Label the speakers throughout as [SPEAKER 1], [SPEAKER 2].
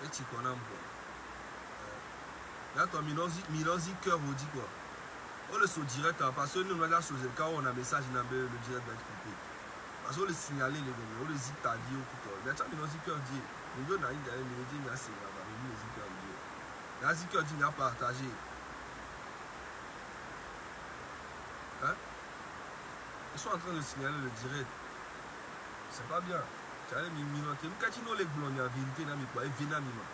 [SPEAKER 1] Et tu connais quoi. Là, toi, Milozi cœur vous dit quoi. On le saut direct, parce que nous, on a la chose, quand on a un message, le direct va être coupé. Parce qu'on le signale, les gars, on le dit, t'as dit au couteau. Mais tu as Milozi cœur dit, nous, on a une d'ailleurs, nous, on a c'est là-bas, nous, Milozi cœur dit. Milozi cœur dit, il a partagé. Hein? Ils sont en train de signaler le direct. C'est pas bien. Tu as les millions. Tu as dit, nous, les blonds, il y a vérité, il y a quoi, et vénamiment.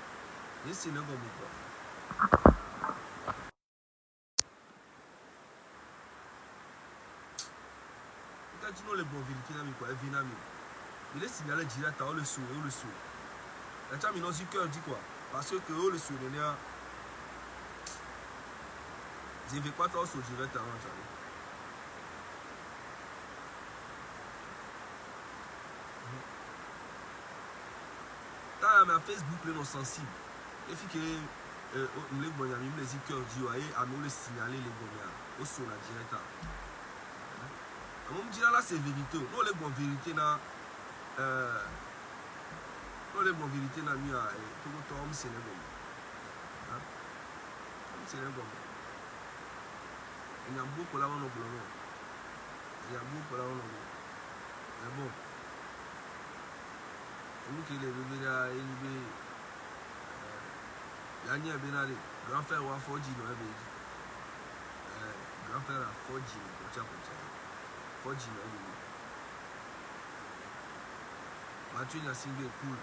[SPEAKER 1] Et c'est le comme quoi. Quand les bons vérités, il est signalé direct, on le souhaite, on le souhaite. La chame, il cœur dit quoi? Parce que on le souhaite, je ne vais pas t'en souhaiter direct avant, t'as un Facebook, les non sensibles. Il faut que les bons amis, les cœurs dit, à nous le signaler, les bons, au sur la direct. On me dit là, c'est vérité. Nous, les bonnes vérités, nous, les bonnes vérités, nous, tout le temps, c'est les bons. C'est les bons. Il y a beaucoup là, on a beaucoup. Il y a beaucoup là, on a beaucoup. Mais bon. Nous qui les bébés là, il y a un bénaré. Grand frère ou un Fodji, nous, grand frère à Fodji, Fodji, Mathieu n'a signé cool.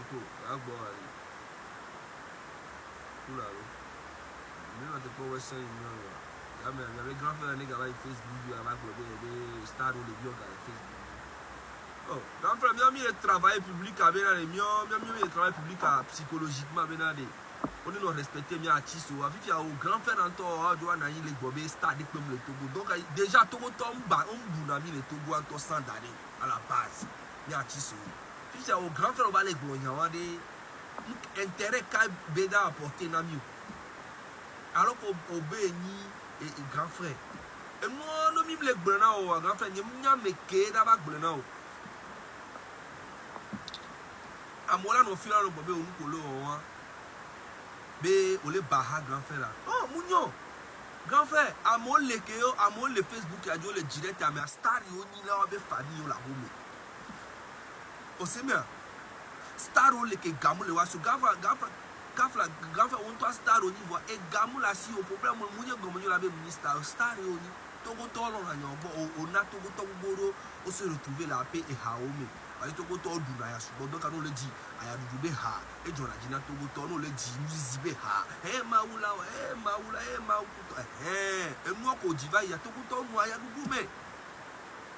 [SPEAKER 1] Écoute, à boire. Cool là. Mais on n'a pas Western Union. Il y avait grand frère qui a Facebook, il y avait des stars ou des biens qui Facebook. Oh, grand frère, il y a le travail public à bien aller, il y a le travail public psychologiquement bien aller. On est respecté mes artistes. Il y a un grand frère en temps, on a les gobés, stade comme le Togo. Donc, déjà, Togo tombe, on a mis le Togo en 100 d'années à la base. Les artistes. Il y a un grand frère, on va les gagner. On a des intérêts qu'à Béda apporter dans mieux. Alors qu'on bénit et grand frère. Et moi, on a mis les grenades, grand frère, on a mis les grenades. À moi, là, on fait le bobé, on nous colle. Mais on les baha grand frère là. Oh, Mounio! Grand frère, à mon le Facebook, il y a le direct, il y a un star, il y a une famille là. On sait bien. Star, on le gamou le wasu. Grand frère, on doit star au niveau. Et gamou là, si au problème, Mounio, Gomonio la même star, star au niveau. Togo Tolo, on a Togo Togo, on se retrouve la paix et Haomi. Togo Tolo, donc on le dit, il y a du béha, et John a dit, Togo Tolo, le dit, nous y béha, eh, Maoula, et moi, quand on va, il y a Togo Tolo, il y a du gourmet.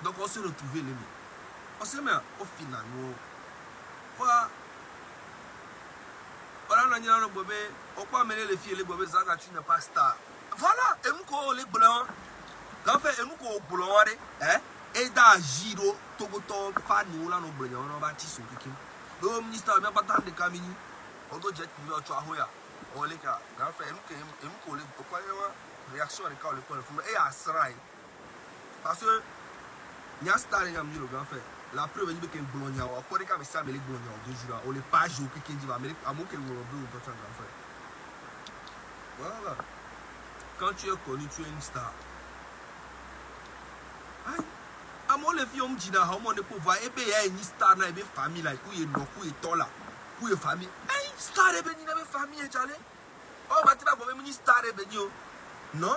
[SPEAKER 1] Donc on se retrouve les mains. On se met au final, quoi? On a un bébé, on peut amener les filles et les bébés, Zaga, tu n'es pas star. Voilà, et nous, les blancs. Quand fait nous ko bolore et da giro togoto fa ni ola no blanc on va ti so kikim do minister me patan de kamini on do jet ni o cho ahoya o le ka quand fait nous ko le ko réaction de ka le ko fun e asrai parce que nya star yam ni le grand fait la preuve ni be ken blanc o ko de ka me sa me le blanc o 2 jours o le page o kikin di va me amoke wo do to grand fait voilà quand tu es connu tu es une star. À mon les filles, on me dit, on ne peut voir, et bien, il y a une star dans les familles, où il y a une tola, où il y a une famille. Hey, star est béni dans les familles, tu sais. Oh, bah, tu vas voir, une star est béni. Non.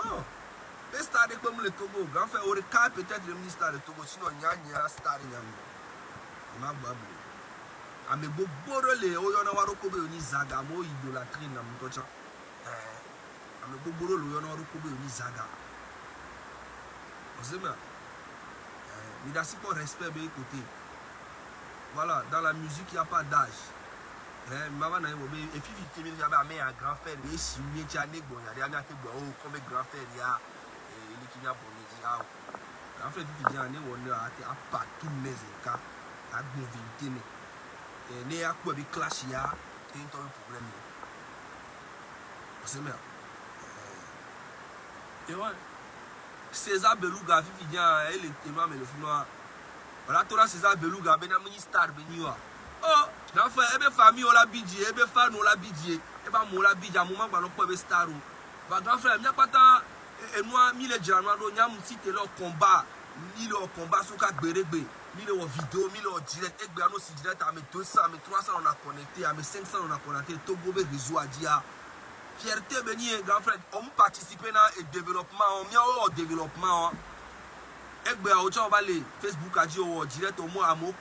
[SPEAKER 1] Les stars est comme le Togo. Grand frère, on regarde peut-être le star de Togo, sinon, il y a une star. Il m'a babé. Ah, mais beaucoup de les, on a voir au ni Zaga, moi, idolâtrie, dans mon coach. Ah, mais beaucoup de les, on a voir au ni Zaga. Vous savez, mais dans ce qu'on respecte bien écouter. Voilà, dans la musique, il n'y a pas d'âge. Maman n'a pas et puis il y a un grand frère, et si il y a un comme grand frère, il y a qui n'a pas grand frère, il y a un partout les cas, à vérité. Et il y a quoi avec clash, il y a un problème. C'est bien. Et ouais. César Beluga, il y a le film. Voilà, César Beluga, ben un star, ben oh, Grand frère, ebe famille on la bidie, ebe fan on la bidie, eba mo la bidie, à moment ba no po ebe star. Va grand frère, mia pata et moi mi le jano do nya mu site le combat, mi le combat so ka gberegbe, mi le vidéo, mi le direct, egbe ano si direct à mes 200, à mes 300 on a connecté, à mes 500 on a connecté, Togo be réseau a dia. Fierté beni grand frère, on participe dans le développement, on mia au développement. Egbe a ocha on va le Facebook a dit au direct au moins à mo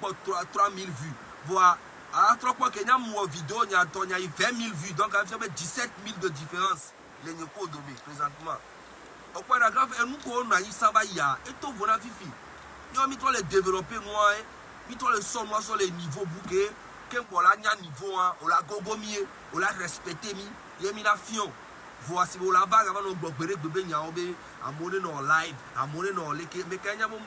[SPEAKER 1] 3000 vues. Voilà. À 3 fois que nous vidéo, il y a 20 000 vues, donc il y a 17 000 de différence. Les Nyoko Domé, présentement. Au point de grave, nous avons ça va y a. Et tout, vous avez fifi. Nous avons mis les développer, moi, mis les sons, moi, sur les niveaux bouquets. Quand on a un niveau, on l'a gogomié, on l'a respecté, il y a mis la fion. Voici, on l'a vague avant de bébé, bébé, il y a un monnaie dans live, un monnaie dans les. Mais quand il y a un moment,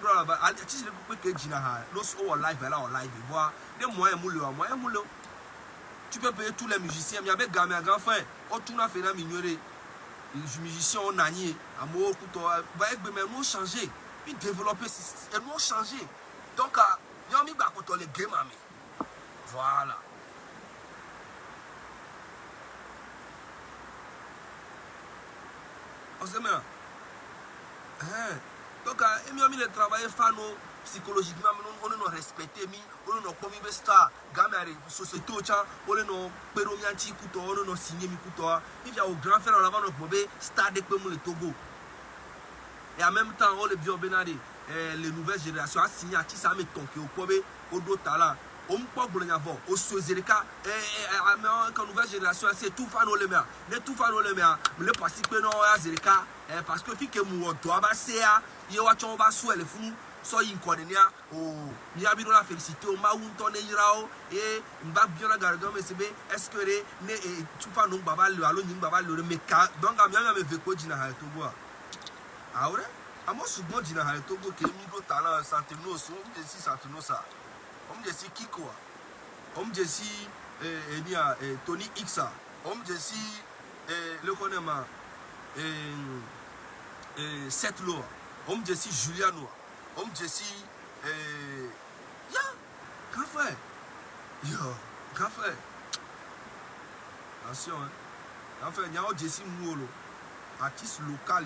[SPEAKER 1] si je ne peux pas que je n'ai live, elle en live, voilà. Des moyens moulins. Tu peux payer tous les musiciens, mais il y avait gamin à grand frère. On tourne à faire la mignonnerie. Les musiciens ont nagné, amour, couteau. Mais nous changé. Ils développer, nous changé. Donc, il y a mis les games. Voilà. On se met là. Donc, il y a mis le travail fano. Psychologiquement, on nous respecté, on nous comme une star, gamère, société, on nous permis couteau, on nous signé mi couteau. Il y a au grand frère en avant notre bébé, star de le Togo. Et en même temps, on les bio benade, les nouvelles générations a signé à qui ça met ton qui au Kobe, au Dotala, au Mpogo le Navo, au Sozerika, et la nouvelle génération, c'est tout fan au lemer. Les tout fan au lemer, le passé que non à Zerika, parce que fille que mou doit passer, il y a un va sous les fous. So yin konenia o mi abi do la félicité o ma wun ton irao et mba bien la garde mais c'est est-ce que ne tu fa no baba le alo yin baba le meka donc amia me veko dina ha Togo ah ouais amo sugbon dina ha Togo ke mi do talent santé no so on si santé no ça on je si Kiko on je si enia Tony Xa on je si le connaît Seth Lo on je si Juliano Homme Jesse, grand frère, grand frère, attention, grand frère, il y a un Jesse Mouolo, artiste local,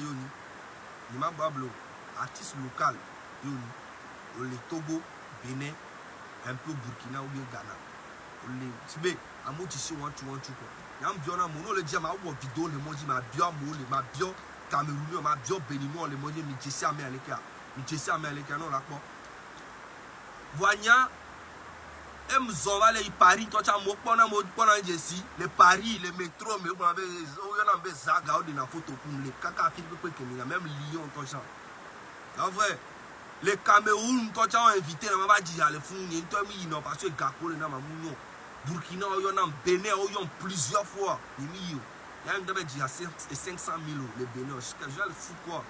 [SPEAKER 1] il m'a bablo, artiste local, le Togo, Bénin, un peu Burkina ou bien Ghana, le Tibet, à mon tissu, one to quoi. Il y a un bien mon le dit à ma vidéo, le mot dit ma bio, ma bio, Camerounais, ma bio, Béninois, le mot dit, mais Jesse américain. Jesse américain non là quoi voyant zova les Paris toi tu as mo pendant Jesse les Paris les métros mais on avait zaga de la photo pour les caca film que même Lyon toi ça en vrai les Cameroun toi tu as invité on va dire les fou ni toi mi non parce que Gako le na mamunyo Burkina on a Bénin on plusieurs fois ni mi il y a même dit à 500 000 les Bénin je le fou quoi.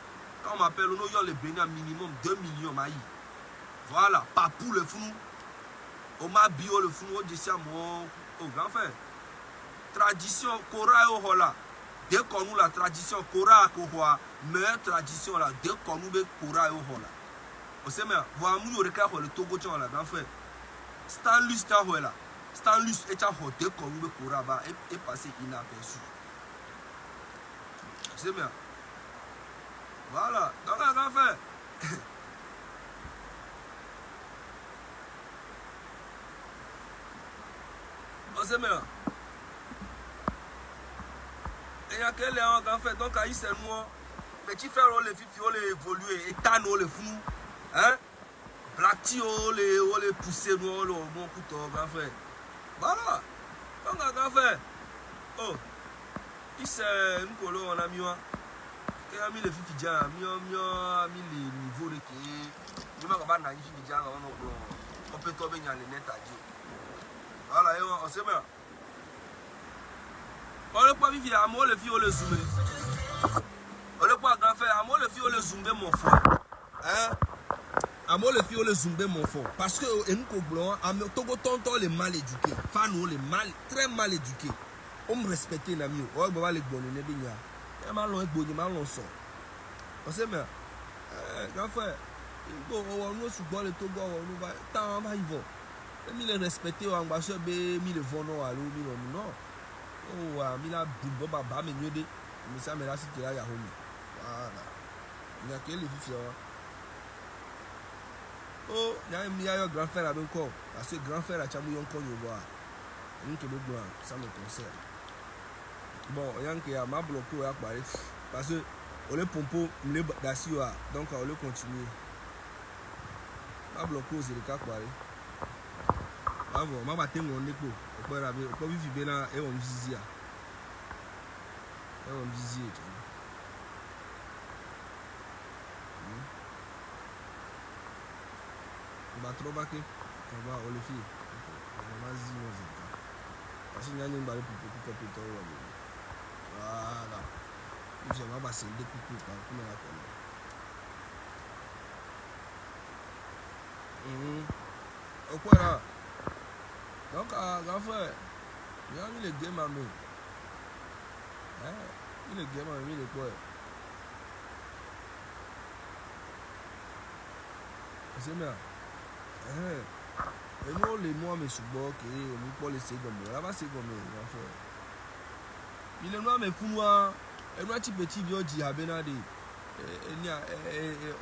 [SPEAKER 1] Quand on m'appelle, on a les bénis minimum 2 millions. Voilà, papou le fou. On m'a bio le fou, on dit ça, mon grand frère. Tradition, Kora au Hola. Dès qu'on nous la tradition, Kora à Kohoa, meilleure tradition là, dès qu'on nous le Kora au Hola. On sait, mais voilà, nous regardons le Togo, là, grand frère. Stanley, là. Stanley est à Ho, dès qu'on nous le Kora est passé inaperçu. On sait, mais. Voilà, donc on va faire. On se met là. Et il y a quel est en fait, donc à c'est moi. Mais tu fais les filles, on les évoluer, et t'as nous les fous. Hein? Blacky, on les pousser, nous, on mon couteau, grand frère. Voilà, donc on va faire. Oh, ici, nous, on a mis. Il a mis les filles qui a mis les niveaux de qui il m'a pas naïf qui on peut tomber dans les net à dire voilà on se met on le pas vivre à moi les filles on le zoomer on le pas grand faire à moi les filles on le zoomer mon frère hein à moi les filles on le zoomer mon frère parce que nous blanc à Togo tonton les mal éduqués fan les mal très mal éduqués on me respecte l'ami on va les bonnes ne bien mal on sort. On sait bien. Grand frère, on nous sous le Togo, on va y voir. mi le respecté o ambassade be mi le vono alo mi non. Oh, mi la bimbo baba me nyode. Mi ça me la si tu la ya homi. Voilà. Il y a quel fifi là. Oh, il y a un grand frère avec quoi? Parce que grand frère a chamou yon kon yo voir. Nous que le blanc, ça me concerne. Bon, il y a un qui a m'a bloqué à Paris parce que on le pompo me d'assis donc on le continuer. M'a bloqué aux élecats Paris. Bravo, m'a battu mon écho. On peut vivre là et on visite. Et on visite. On va trop baquer. On va le faire. On va ziner. Parce qu'il y a une balle pour compéter. Voilà. Je vais passer des coups pour la connaître. Au quoi là? Donc, grand frère, il y a mis le game à nous. Il le game à nous, il est quoi? C'est bien. Et nous, les mois, mais sous bord, nous pas laisser comme ça. Là-bas, c'est comme ça, grand frère. Il est noir, mais pour moi, et moi, petit vieux djihadbenade. Et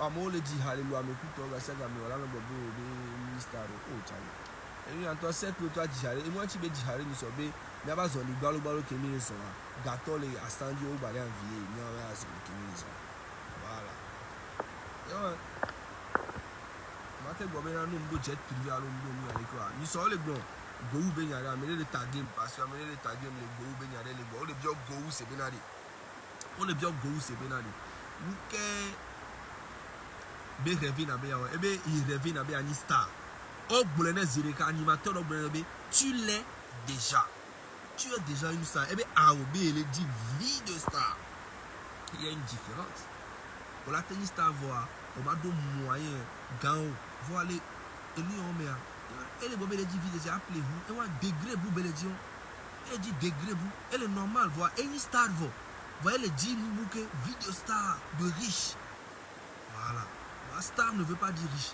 [SPEAKER 1] à moi, le djihad, le loi, mais plutôt, ça, comme ça, là, le bobo, le ministère, oh, tchao. Et lui, en toi, c'est que toi, djihad, et moi, tu veux djihad, nous sommes, il n'y a pas besoin de balo qui est mis sur là. Gâteau, les astandiers, au balai, en vie, il n'y a rien à ce qui est mis sur là. Voilà. Maté bobe na nous jet privé à l'homme avec quoi. Nous sommes les blancs. Go be nyare amener le taguer parce que amener le taguer les go be nyare les go. On est bien go c'est benadi. On est bien go c'est benadi. Nous que be rêver na be ya e be il rêver na be ani star. O boulene zireka animateur o boulene tu l'es déjà. Tu es déjà une star. E be AOB il dit vie de star. Il y a une différence. Pour la tennis star voir on va donner moyen gao voilà et lui on met et les bobés les dit déjà appelé vous et on degré vous belle dit et dit degré vous et le normal voir une star vous voyez les dit nous que vidéo star de riche voilà la star ne veut pas dire riche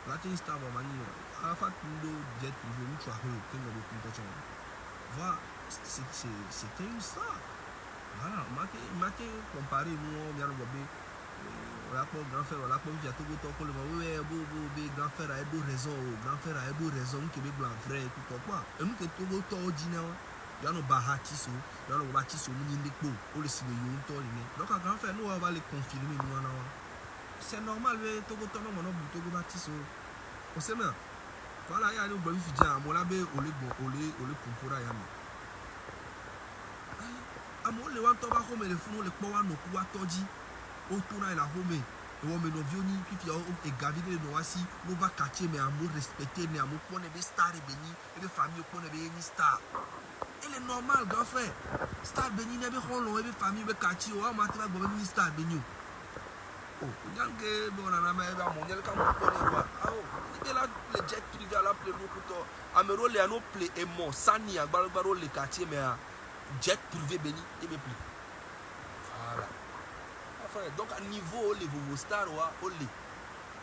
[SPEAKER 1] la tennis star va manier à la fin de jet privé nous tu as eu que nous de voilà c'était une star voilà maté comparé nous bien le bobé on a pas grand frère on a pas vu à tout le temps que le oui grand frère a eu raison grand frère a eu raison que les blancs frère et tout quoi et nous que tout le temps ordinaire il y a nos bahatiso il y a nos bahatiso nous n'y n'est pas le ciné yon temps donc un grand frère nous on va les confirmer nous c'est normal mais tout le temps on a tout le bahatiso on sait bien voilà il y a nos baby fidja mon labé on les compora yami amo le wan to ba ko me le funu le po wa no ku wa toji autour là la home et on me novioni puis et gavide no wasi no va catcher mais amour respecter mais amour pour les star et béni et les familles pour les béni star il est normal grand frère star béni ne be holo et famille be catcher o ma tra go béni star béni oh nyange bon na ma ba mo nyel ka mo ko le wa oh il là le jet privé à la play no kuto amero le no play et mon sani agbaro le quartier mais jet privé béni et be plus voilà. Donc à niveau les vos stars ou les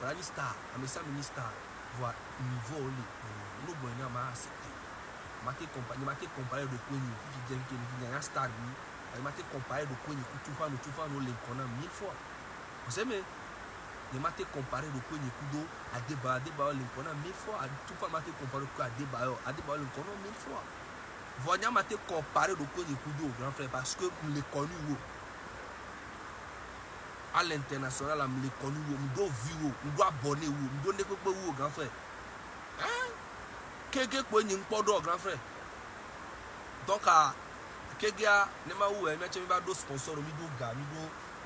[SPEAKER 1] voilà star mais ça mini star voilà niveau les nous bonne ma accepté maté comparer de quoi ni qui dit que star ni maté comparer de quoi ni tout fa nous les connaît 1000 fois vous savez mais maté comparer de quoi ni kudo à débat les connaît 1000 fois tout fa maté comparer à débat les connaît 1000 fois voyons maté comparer de quoi ni kudo grand frère parce que les connu à l'international, on me connu, on doit vivre, on doit abonner, on doit ne pas grand frère. Hein? Quelqu'un qui n'est pas grand frère. Donc, quelqu'un ne m'a où, mais tu vas do sponsor, mi do gars, mi do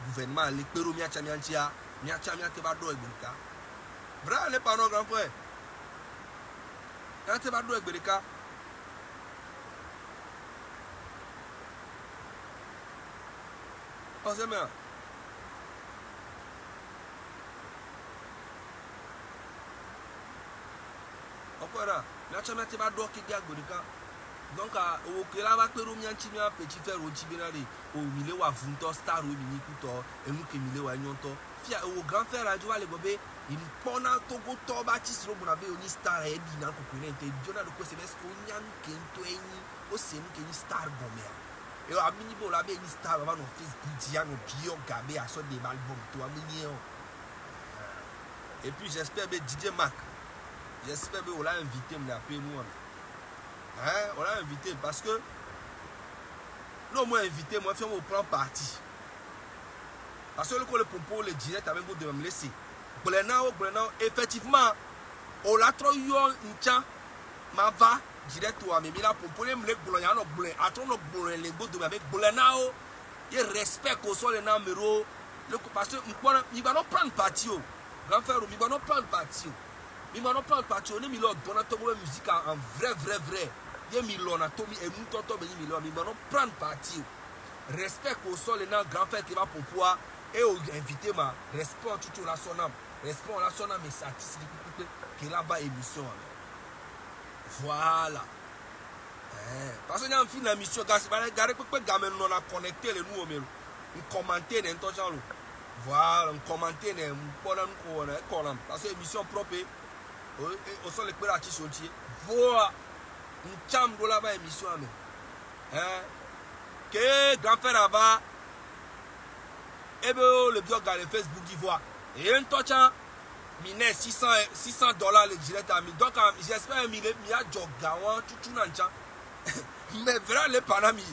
[SPEAKER 1] gouvernement, les péros, mi a chamiantia, te va do ebelika. Vrai, les parents grand frère. Quand tu vas do ebelika. Oh, c'est bien. Voilà, mais tu vas do qui gagne Godika. Donc au que là va pero mianchi mia petit frère au tibinari au milieu wa vunto star au mini kuto et nous que milieu wa nyonto fia au grand frère a joie le bobé il pona togo to bâtis lo bonabe oni star e di na ko kunente jona de ko se besko nyan kento eni o se nous que ni star bomber et a mini bo la be ni star va no Facebook dia no bio gabe a so de album to amini o et puis j'espère be DJ Mac j'espère be on l'a invité me appeler moi. Hein, on l'a invité parce que nous moi invité, moi faire au plan parti. Parce que le pompo le direct avec vous de me laisser. Blenao, effectivement, on l'a trop eu un tcha, ma va direct ou à mes là pompo les me blenao no blen, attends no blen les go de avec blenao, il respect qu'on soit les numéros, le parce que il va non prendre parti. Grand frère, il va non prendre parti. Il va non prendre parti, on est mis là dans notre musique en vrai. Il y a Tomi et nous tonton Béni Milon, mais non prendre parti. Respect au sol et dans grand frère qui va pour pouvoir et inviter ma respect tout la son âme. Respect la son âme et satisfait que là bas émission. Voilà. Parce que dans fin d'émission, garé que gamin non a connecté les nous on commenter dans ton genre. Voilà, on commenter dans on parce que émission propre au sol les pères qui sont voilà. Une chambre de la émission que grand frère avant et le blog dans le Facebook d'Ivoire et un tocha mine $600 le direct à mi donc j'espère mine mi a jogawan tout nancha mais vraiment les panami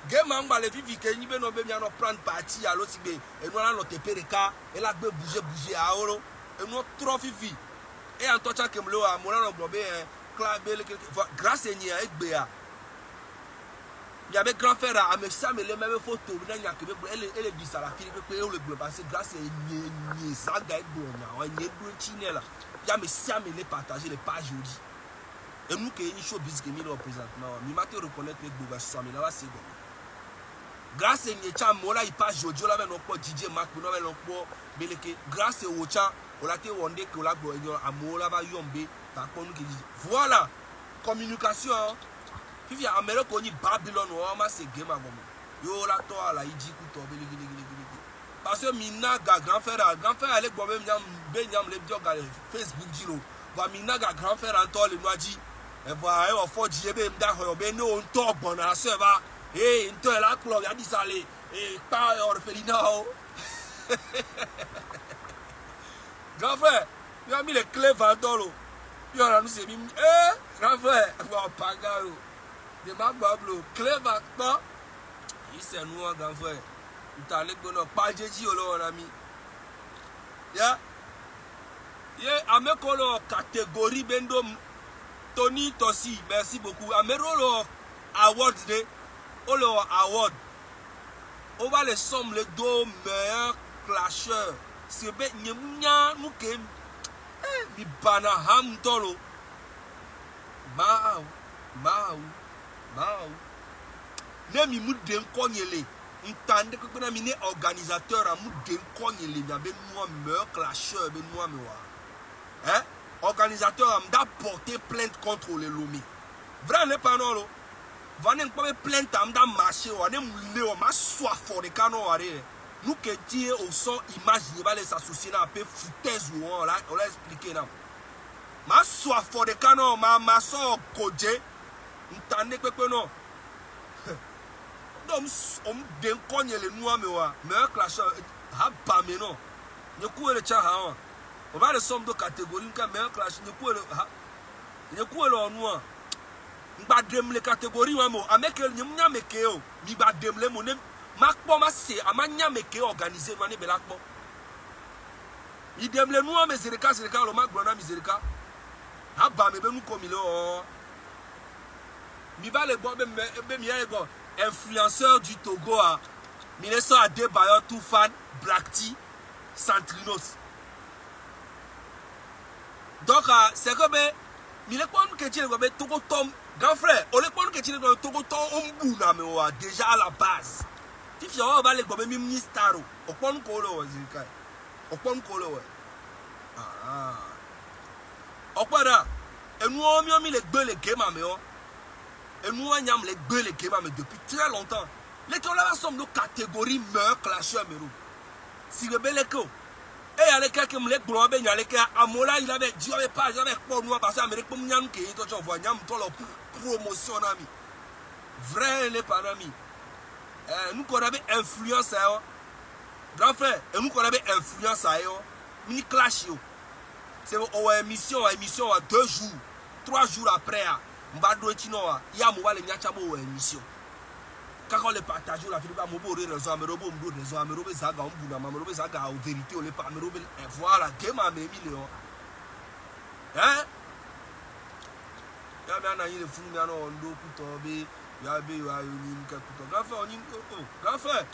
[SPEAKER 1] game amba les vivi que ni be no be mi no prendre parti à l'autre et nous allons te pereka et la be bouger à oro et nous trop vivi et en tocha que me le a mon no globé grâce à Nia et Béa. Il y avait grand frère à me ça, mais les mêmes photos, elle est dit ça, la fille que le globe, parce que grâce à Nia, ça gagne bon, il y a mes ça, mais les partager les pages aujourd'hui. Et nous qui sommes showbiz qui nous représentement, nous m'avons reconnaître les globe, ça, mais là, c'est bon. Grâce à Nia, moi il passe aujourd'hui, on avait nos potes DJ Mac, on avait nos potes Beleke. Grâce à Ocha, on a été wondé que on a à Mola va yombe. Voilà, communication. Puis il y a un mélange qu'on dit Babylone, on a ces games à moi. Yo la toi la iji kuto parce que minaga grand frère allait boire même benyam les bio gars Facebook dilo. Va minaga grand frère en toi le noaji. Et voilà, on faut dire ben d'argent ben nous on top bon à ça va. Et into la cloque a dit ça les et pas orphelinat. Grand frère, il a mis les clés vendolo. Puis on a nous c'est mis grand frère, on pas garo. De ma bablo, clé vendolo. Il c'est nous grand frère. Tu as les bonheur pas jeji on a mis. Ya. Amekolo catégorie bendo Tony Tossi, merci beaucoup. Amerolo award de Olo award. On va les sommes les deux meilleurs clasheurs. C'est bien nous que mi bana ham tolo. Mau. Ne mi muden konyele. Ntande que na mine organisateur a muden konyele ya ben moi meilleur clasheur ben moi me wa. Hein? Organisateur a porté plainte contre les Lomé. Vrai ne pas non lo. Vanen pas plainte am da marché wa ne mule o ma soif for de canon wa. Nous que dire au son imaginer va les associer à peu foutaise ou on l'a expliqué là. Ma soif for de canon ma so koje. Ntande que non. Donc on den konye le noa me wa meilleur clasheur ha pas mais non. Ne ko le cha ha. On va les sommes de catégorie ka meilleur clash ne ko le ha. Ne ko le onwa. Mba dem le catégorie wa mo ameke nyamnya meke o. Mi ba dem le mo ne makpo ma se amanya meke organiser no ne belakpo. I dem le noa me zereka lo magbona mi zereka. Ha ba me be nu komi le o. Mi ba le bo be mi ya go. Influenceur du Togo à Mineso Adebayo Toufan Blacti Santrinos. Donc c'est comme il est pas que tu es Togo Tom grand frère, on est pas que tu es Togo Tom Ombuna mais déjà à la base. Si tu vas aller comme ministaro, au point colo zika. Au point colo. Au point là. Et nous on mis les deux les game mais Et nous, on a les deux les game mais depuis très longtemps. Les là sommes nos catégories meilleurs clasheurs, mais nous. Si le bel écho. Et il y a les quelques me les gloires, il y a les cas à Mola, il avait dit, il pas, j'avais pas nous parce que l'Amérique comme Nyam qui est toi, tu vois Nyam, toi leur promotion ami. Vrai les pas ami. Nous qu'on avait influence à eux. Grand frère, et nous qu'on avait influence à eux. Mini clash yo. C'est une émission à 2 jours, 3 jours après. Mbado Chinoa, il y a mobile Nyachabo émission. Quand on les partage, la Philippe a mobile raison, Amerobo, raison, Amerobo Zaga, Amerobo Zaga, en vérité, on les pas Amerobo, et voilà, game à mes millions. Hein? Il y a bien un fou, il y a un dos, il y a grand frère, grand frère.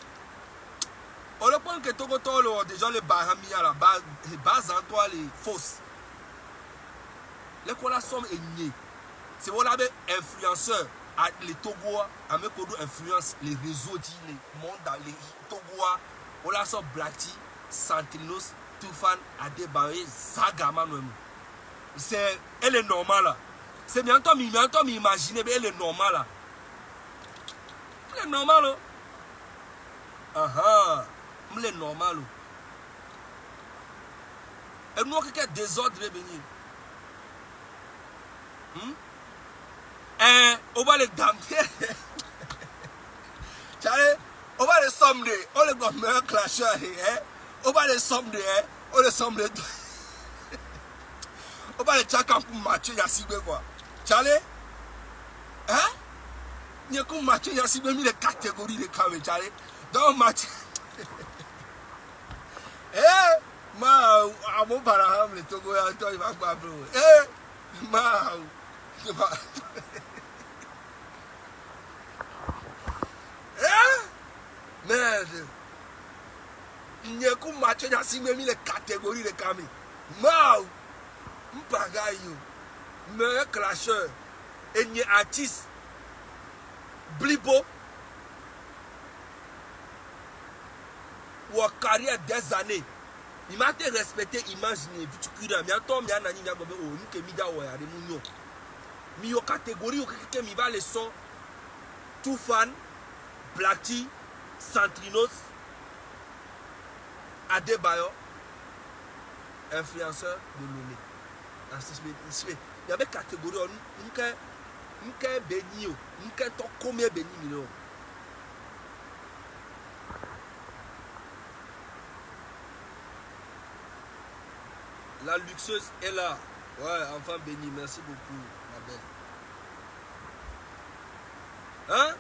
[SPEAKER 1] On le prend que Togo déjà les Bahamia, la base en toi, les fausses. Les collations est nié. C'est bon, là, influenceurs, les Togois, à mes codes influence les réseaux, les mondes dans les Togois, on a ça Blacti, Santrinos, Toufan, Adebaye, Zagama, c'est, elle est normale. C'est bientôt m'imaginer, mais elle est normale. Elle est normale. Elle est normale. Et nous, quelqu'un désordre venir. On va les damper. On va les sombrer. On les meilleurs clasheurs. On va les sombrer. On les sombrer. On va les tchaker pour matcher Yassibé quoi. Tchale? Hein? Il y a comme matcher Yassibé, mis les catégories de camé. Tchale? Dans match. Ma, à mon paraham, les Togo, il va pas bro. Ma, merde. Il n'y a qu'un match, il y a les catégories de camé. Ma, m'pagaille, meilleur clasheur, et n'y artiste, Blibo, ou en carrière des années. Il m'a été respecté, imaginez, tu cuiras, mais attends, il y a un ami qui a dit, oh, nous qui mida ouais, des mounions. Mais il y a catégorie où quelqu'un qui va les sons, tout fan, Blacti, Santrinos, Adebayo, influenceur de Lomé. Il y avait catégorie, nous qui béni, nous qui t'ont combien béni millions. La luxueuse est là. Ouais, enfant béni, merci beaucoup, ma belle. Hein?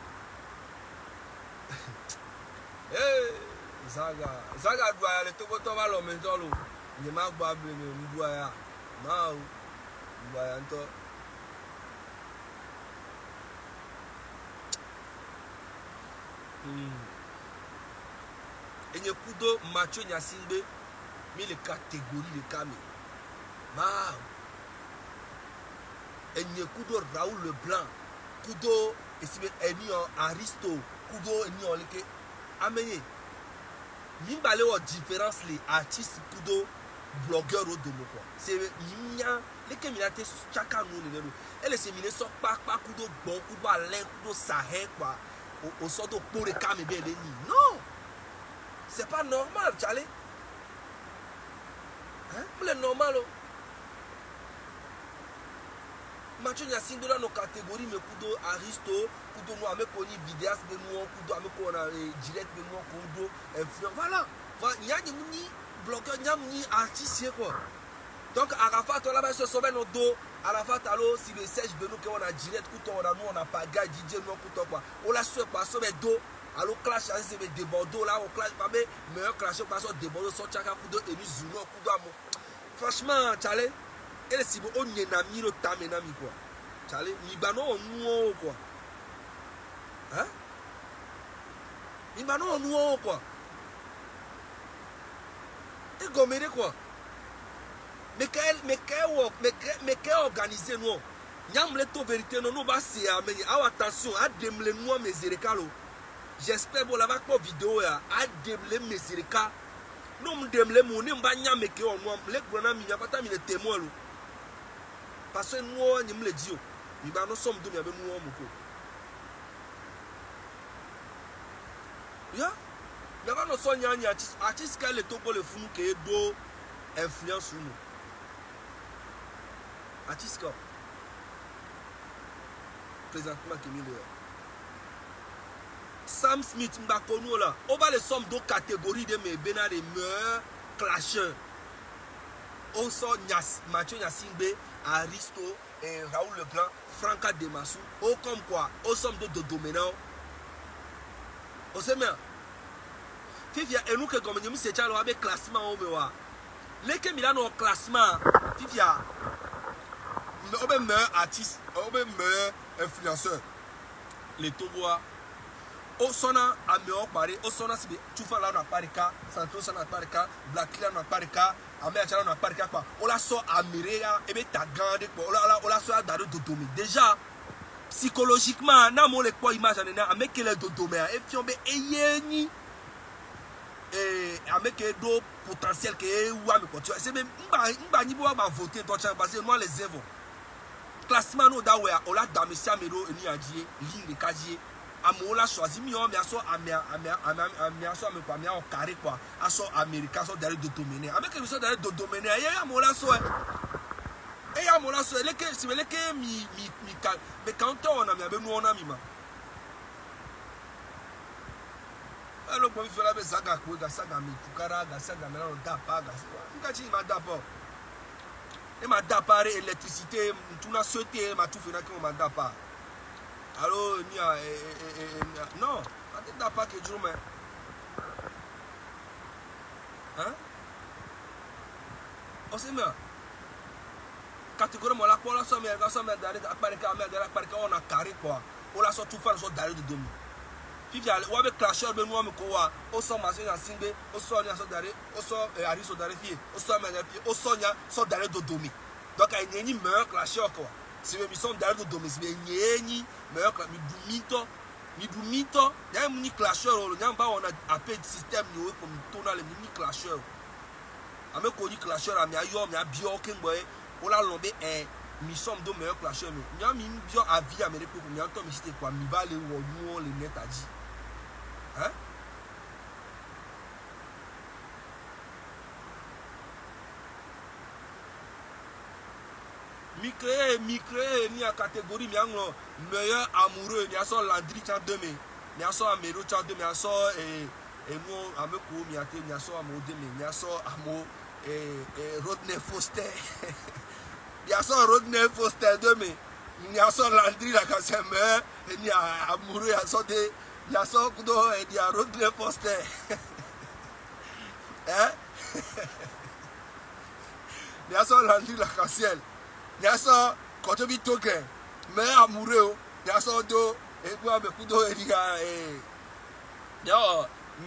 [SPEAKER 1] Zaga doit aller tout le temps à l'homme maintenant. Il m'a pas blé, il doit y aller. Non, il doit y aller. Et il y a beaucoup de Mathieu Nyasimbe, mais les catégories de Kami. Et il y a beaucoup de Raoul Leblanc, Kudo, et si bien Aristo, Kudo, et ni on les amené. Mimbalé aux différences les artistes Kudo, blogueurs au domo quoi. C'est Mimia, les caminatés chacun nous et les séminaires sont pas Kudo bon, Kudo Alain, Kudo Sahel quoi. Au sort de pour les Kami bien les non, c'est pas normal, Charlie. Hein? C'est normal. Mathieu Nyasimbe dans nos catégories, mais Kudo Aristo, Kudo nous avons connu vidéastes de nous, Kudo nous avons direct de nous, Kudo influence. Voilà. Il y a des blogueurs, il y a des artistes quoi. Donc Arafat, on va se sauver nos dos. Arafat, alors si le Serge Benoît qu'on a direct, Kudo on a nous, on a pas gars, DJ nous, Kudo quoi. On l'a sauvé pas sauver dos. Alors clash, c'est des bordeaux là, on clash pas mais meilleur clash, on passe des bordeaux sur Tchaka Kudo et nous Zuno Kudo. Franchement, Charlie. Et si on y a mis le tamenami quoi. Charlie, Libano on quoi. Hein? Libano on quoi. Et gommé quoi. Mais quel organisé nous. Nyam le to vérité non nous va c'est amener. Attention, à demle nous mes zérekalo. J'espère bon la va pas vidéo ya. À demle mes zéreka. Nous me demle mon n'imba nyam que on moi les grenades mi pas mi le témoin. Parce que nous, nous le disons, nous sommes deux, nous sommes Yeah. Mais quand nous sommes artistes, quel est le fou qui est d'eau influence sur nous? Artiste quoi? Présentement, qui est Sam Smith, Mbakono là, on va les sommes de catégories de mes bénards et meilleurs clasheurs. On sort Mathieu Nyasingbe, Aristo, et Raoul Leclerc, Franca Demassou. Oh, comme quoi, on somme de dominants. On sait bien. Fifia, et nous que comme nous c'est déjà le classement au meilleur. Les qui ont au classement, Fifia, on est meilleur artiste, on est meilleur influenceur. Les Togois. Au sona à meilleur pari, au sona si tu fais là dans Parika, Santos n'a pas de cas, Black Clan n'a pas de cas, Américain n'a pas de cas quoi. On la sort à Mireya et bien t'as gardé quoi. On la sort à Daro Dodomé. Déjà psychologiquement, n'a mon les quoi image en éna, avec les Dodomé et puis on be eyeni et avec les do potentiel que ou à me quoi. Tu vois, c'est même m'ba ni boire voter toi parce que moi les évos. Classement no da ouais, on la Damesia Mero ni adie, ligne de casier. Amola choisi mi on bien so amia so me quoi mia au carré quoi aso américain so derrière de dominer avec que so derrière de dominer et amola so et amola so les que si les que mi mais quand on a bien nous on a mi ma alors pour faire la saga ko ga saga mi tukara ga saga mais on da pas ga ngati ma da pas et ma da pas électricité tout na sauté ma tout fait na que ma da pas. Alors, non, on n'a pas que Dieu, mais. Hein? On sait bien. Catégorie, la quoi, la somme, on a carré quoi. On a sorti tout faire, on a d'aller de demi. Puis, on a clashé, on a quoi. On sort Massé, on a Singé, on sort Nia, on sort Harry, on sort d'aller de demi. Donc, il y a une meilleure clashé quoi. Si nous sommes dans le domaine, mais meilleur que nous mito, il y a un mini clasheur, on a appelé le système comme tourner les mini clasheurs. Avec un clasheur, il y a un bio, on a lombé et nous sommes deux meilleurs clasheurs. Il y a un bio à vie américain, il y a un temps, c'était quoi, il va les ou les net à dit. Hein? Micré, ni à catégorie, ni à meilleur amoureux, ni à son Landry Tchandeme, ni à son Améro Tchandeme, ni à son nous, à me couper, ni à son amour de ni à son amour Rodney Foster, ni à son Rodney Foster demain, ni à son Landry la Cassemeur, ni à amoureux, à son de, ni à son Kudo, et ni à Rodney Foster. Hein? Ni à son Landry la Cassel. Il y a ça, quand tu vis token, mais amoureux, il y a ça do, et puis avec coup d'eau, il y a,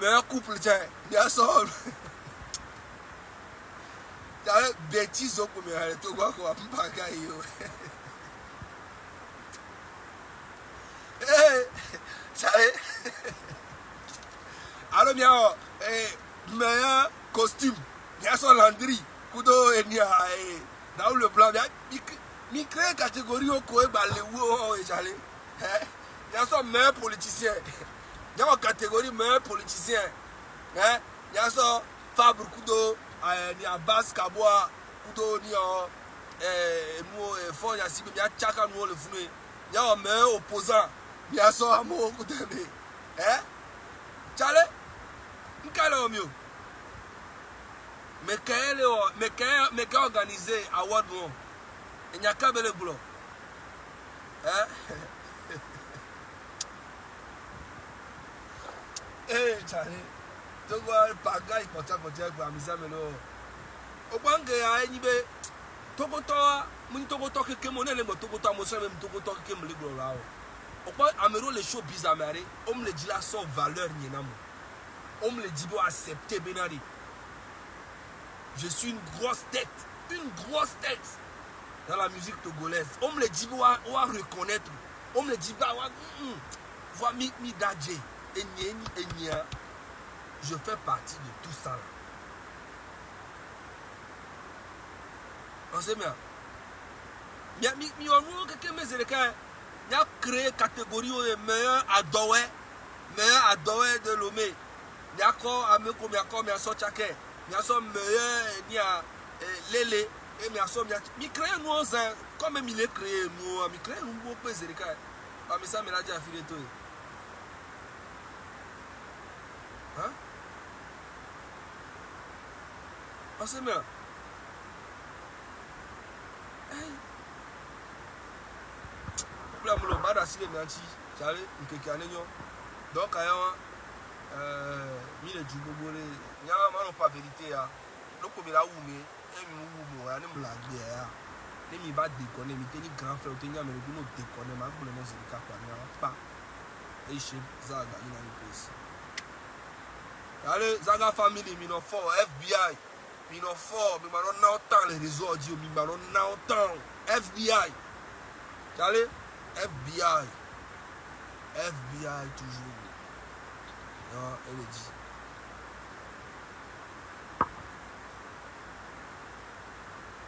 [SPEAKER 1] meilleur couple, tiens, il y a ça. Il y a bêtises au premier, tu vois quoi, pas gagner. Alors, bien, meilleur costume, il y a ça Landry, coup d'eau, et il y a, dans le blanc, il crée une catégorie au coin, il y a son meilleur politicien. Il y a une catégorie meilleur politicien. Il y a son Fabre Kudo, il y a Basse Kaboa, Kudo, il y a Fon Yassib, il y a Tchaka, il y a un meilleur opposant. Il y a son amour Kudo. Tchale, il y a mieux. Mais quand est organisé à Wadouan, il n'y a qu'à le boulot. Hein? Eh, Charlie, tu vois, pas gars, il continue pour amuser, mais là. Au point que, il y a Togoto, Togoto, qui est mon élève, Togoto, mon seul, même Togoto, qui est mon libre là. Au point, Amero, les choses bizarres, on me dit là, sans valeur, on me dit, pour accepter, Benari. Je suis une grosse tête dans la musique togolaise. On me le dit, on va reconnaître. On me le dit, voilà, mi dadje. Je fais partie de tout ça. Là. On sait bien. Il y a créé catégorie de meilleurs adoués, mais adoré de l'homme. Miako ameko miako miaso chake. Miaso meilleur nia lele et miaso mi crée nous comme même il est créé nous mi crée nous beaucoup zerika. Ba mi ça me la dit afile to. Hein? Parce que mais problème lo bada si le mianti, j'allais nkeke anenyo. Donc ayo mi le djubogole nya ma no pas vérité ya. Loko mi la wume, e mi wumo ya ne blague ya. Ne mi va déconner, mi teni grand frère, teni mais no déconner, ma bouler no zerika kwa nya pa. Et chez Zaga in any place. Allez, Zaga family, mi no for FBI. Mi no for, mi ma no now temps les réseaux audio, mi ma no now temps. FBI. Allez, FBI. FBI toujours. Non, elle dit.